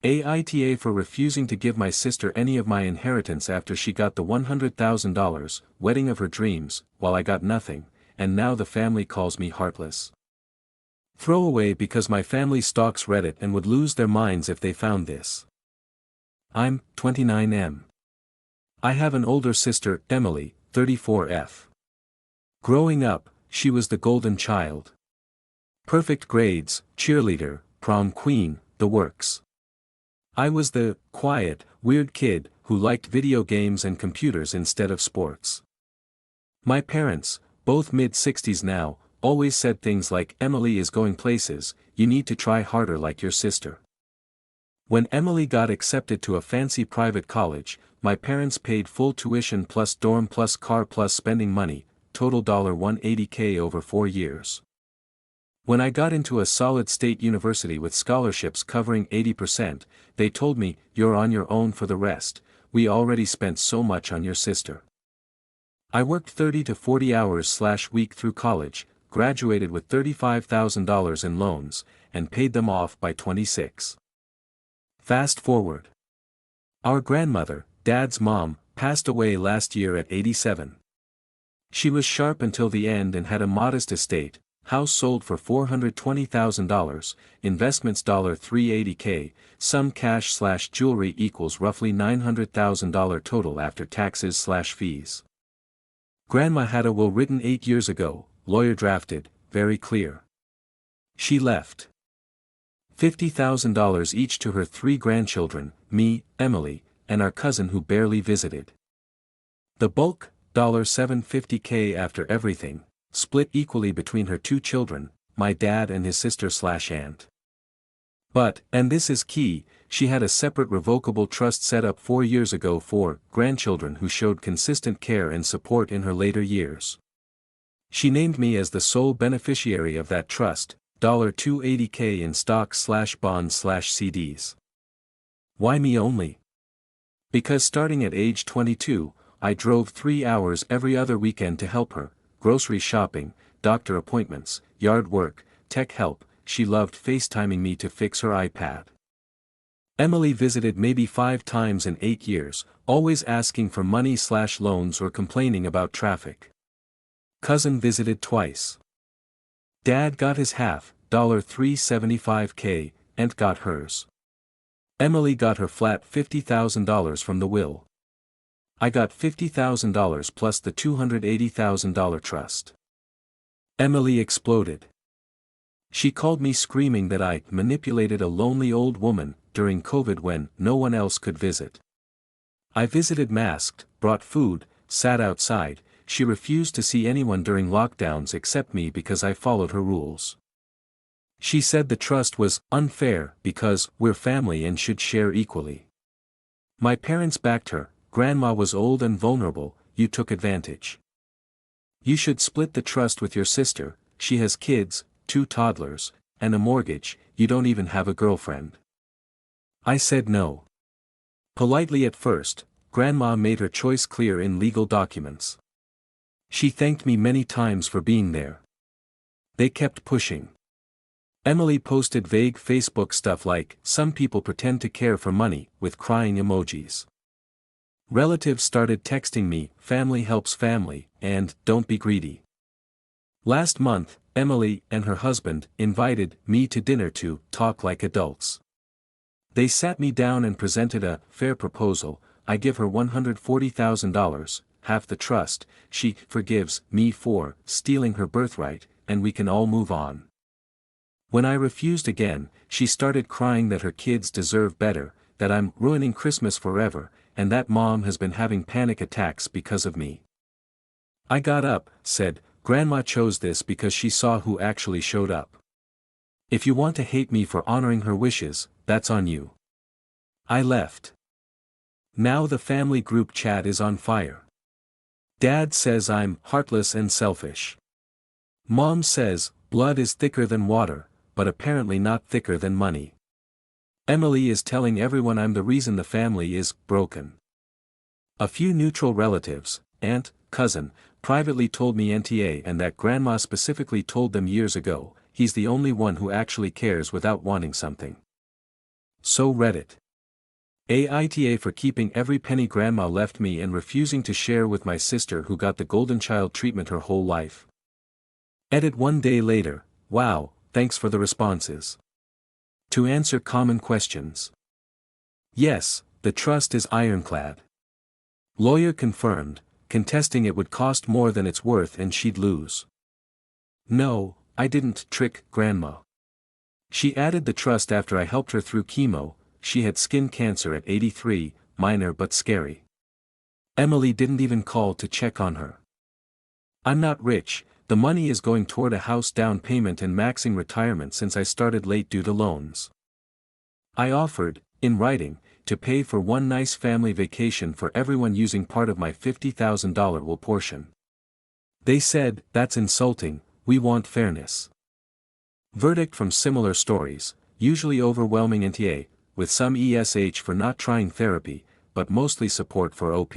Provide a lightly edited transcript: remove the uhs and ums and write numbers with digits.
AITA for refusing to give my sister any of my inheritance after she got the $100,000, wedding of her dreams, while I got nothing, and now the family calls me heartless. Throwaway because my family stalks Reddit and would lose their minds if they found this. I'm 29M. I have an older sister, Emily, 34F. Growing up, she was the golden child. Perfect grades, cheerleader, prom queen, the works. I was the quiet, weird kid who liked video games and computers instead of sports. My parents, both mid-60s now, always said things like, "Emily is going places, you need to try harder like your sister." When Emily got accepted to a fancy private college, my parents paid full tuition plus dorm plus car plus spending money, total $180K over 4 years. When I got into a solid state university with scholarships covering 80%, they told me, "You're on your own for the rest, we already spent so much on your sister." I worked 30 to 40 hours/week through college, graduated with $35,000 in loans, and paid them off by 26. Fast forward. Our grandmother, Dad's mom, passed away last year at 87. She was sharp until the end and had a modest estate. House sold for $420,000, investments $380K, some cash/jewelry equals roughly $900,000 total after taxes/fees. Grandma had a will written 8 years ago, lawyer drafted, very clear. She left $50,000 each to her 3 grandchildren, me, Emily, and our cousin who barely visited. The bulk, $750K after everything, split equally between her 2 children, my dad and his sister/aunt. But, and this is key, she had a separate revocable trust set up 4 years ago for grandchildren who showed consistent care and support in her later years. She named me as the sole beneficiary of that trust, $280K in stocks/bonds/CDs. Why me only? Because starting at age 22, I drove 3 hours every other weekend to help her. Grocery shopping, doctor appointments, yard work, tech help. She loved FaceTiming me to fix her iPad. Emily visited maybe 5 times in 8 years, always asking for money/loans or complaining about traffic. Cousin visited twice. Dad got his half, $375K, and got hers. Emily got her flat $50,000 from the will. I got $50,000 plus the $280,000 trust. Emily exploded. She called me screaming that I manipulated a lonely old woman during COVID when no one else could visit. I visited masked, brought food, sat outside. She refused to see anyone during lockdowns except me because I followed her rules. She said the trust was unfair because we're family and should share equally. My parents backed her. Grandma was old and vulnerable, you took advantage. You should split the trust with your sister, she has kids, 2 toddlers, and a mortgage, you don't even have a girlfriend. I said no. Politely at first, Grandma made her choice clear in legal documents. She thanked me many times for being there. They kept pushing. Emily posted vague Facebook stuff like, "Some people pretend to care for money," with crying emojis. Relatives started texting me, "Family helps family," and "Don't be greedy." Last month, Emily and her husband invited me to dinner to talk like adults. They sat me down and presented a fair proposal. I give her $140,000, half the trust, she forgives me for stealing her birthright, and we can all move on. When I refused again, she started crying that her kids deserve better, that I'm ruining Christmas forever, and that Mom has been having panic attacks because of me. I got up, said, "Grandma chose this because she saw who actually showed up. If you want to hate me for honoring her wishes, that's on you." I left. Now the family group chat is on fire. Dad says I'm heartless and selfish. Mom says, blood is thicker than water, but apparently not thicker than money. Emily is telling everyone I'm the reason the family is broken. A few neutral relatives, aunt, cousin, privately told me NTA and that Grandma specifically told them years ago, he's the only one who actually cares without wanting something. So Reddit. AITA for keeping every penny grandma left me and refusing to share with my sister who got the golden child treatment her whole life. Edit 1 day later, wow, thanks for the responses. To answer common questions. Yes, the trust is ironclad. Lawyer confirmed, contesting it would cost more than it's worth and she'd lose. No, I didn't trick grandma. She added the trust after I helped her through chemo. She had skin cancer at 83, minor but scary. Emily didn't even call to check on her. I'm not rich, the money is going toward a house down payment and maxing retirement since I started late due to loans. I offered, in writing, to pay for one nice family vacation for everyone using part of my $50,000 will portion. They said, that's insulting, we want fairness. Verdict from similar stories, usually overwhelming NTA, with some ESH for not trying therapy, but mostly support for OP.